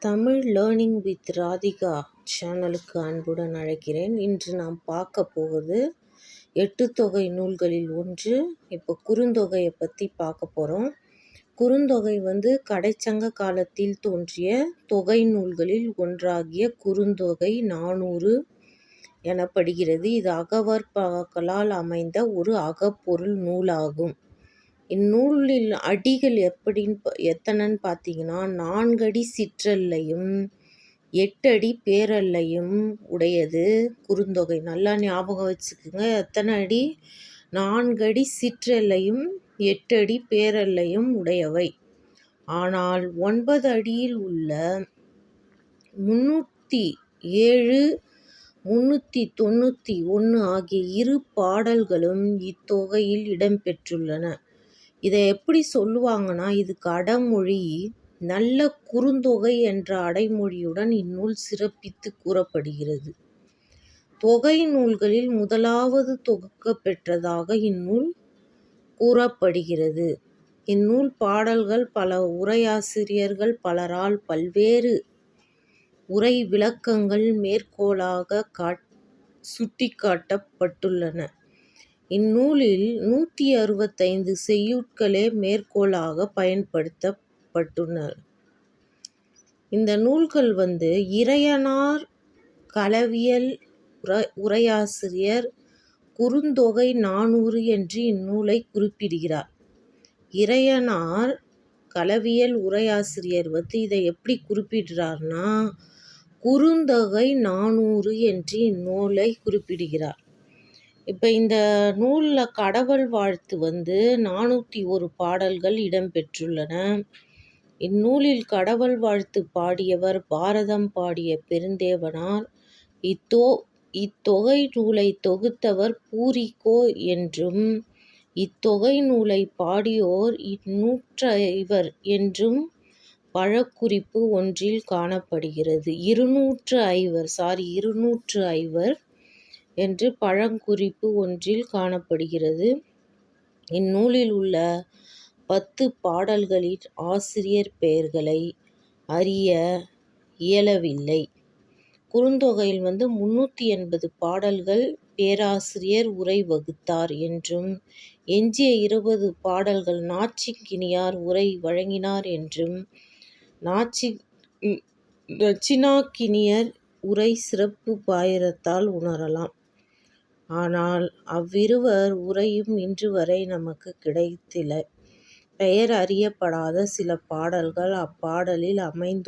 Tamil learning with Radhika சேனலுக்கு அன்புடன் அழைக்கிறேன். இன்று நாம் பார்க்க போவது 8 தொகை நூல்களில் ஒன்று. இப்போ குறுந்தொகையை பற்றி பார்க்க போகிறோம். குறுந்தொகை கடைச்சங்க காலத்தில் தோன்றிய தொகை நூல்களில் ஒன்றாகிய குறுந்தொகை 400 எனப்படுகிறது. இது அகவற்பகங்களால் அமைந்த ஒரு அகப்பொருள் நூலாகும். இந்நூலில் அடிகள் எத்தனைன்னு பார்த்தீங்கன்னா 4 அடி சிற்றல்லையும் 8 அடி பேரல்லையும் உடையது குறுந்தொகை. நல்லா ஞாபகம் வச்சுக்கோங்க. எத்தனை அடி? 4 அடி சிற்றல்லையும் 8 அடி பேரல்லையும் உடையவை. ஆனால் 9 அடியில் உள்ள 307 391 ஆகிய 2 பாடல்களும் இத்தொகையில் இடம்பெற்றுள்ளன. இதை எப்படி சொல்லுவாங்கன்னா, இதுக்கு அடைமொழி நல்ல குறுந்தொகை என்ற அடைமொழியுடன் இந்நூல் சிறப்பித்து கூறப்படுகிறது. தொகை நூல்களில் முதலாவது தொகுக்கப்பெற்றதாக இந்நூல் கூறப்படுகிறது. இந்நூல் பாடல்கள் பல உரையாசிரியர்கள் பலரால் பல்வேறு உரை விளக்கங்கள் மேற்கோளாக சுட்டிக்காட்டப்பட்டுள்ளன. இந்நூலில் 165 செய்யுட்களே மேற்கோளாக பயன்படுத்தப்பட்டுள்ளன. இந்த நூல்கள் இறையனார் களவியல் உரையாசிரியர் குறுந்தொகை 400 என்று இந்நூலை குறிப்பிடுகிறார். இறையனார் களவியல் உரையாசிரியர் இதை எப்படி குறிப்பிடுறார்னா, குறுந்தொகை 400 என்று இந்நூலை குறிப்பிடுகிறார். இப்போ இந்த நூலில் கடவுள் வாழ்த்து 401 பாடல்கள் இடம்பெற்றுள்ளன. இந்நூலில் கடவுள் வாழ்த்து பாடியவர் பாரதம் பாடிய பெருந்தேவனார். இத்தொகை நூலை தொகுத்தவர் பூரிகோ என்றும், இத்தொகை நூலை பாடியோர் இந்நூற்றைவர் என்றும் பழங்குறிப்பு ஒன்றில் காணப்படுகிறது. 205 என்று பழங்குறிப்பு ஒன்றில் காணப்படுகிறது. இந்நூலில் உள்ள 10 பாடல்களின் ஆசிரியர் பெயர்களை அறிய இயலவில்லை. குறுந்தொகையில் 380 பாடல்கள் பேராசிரியர் உரை வகுத்தார் என்றும், எஞ்சிய 20 பாடல்கள் நாச்சிக்கினியார் உரை வழங்கினார் என்றும், நச்சினார்க்கினியர் உரை சிறப்பு பாயிரத்தால் உணரலாம். ஆனால் அவ்விருவர் உரையும் இன்று வரை நமக்கு கிடைத்தில. பெயர் அறியப்படாத சில பாடல்கள் அப்பாடலில் அமைந்துள்ளன.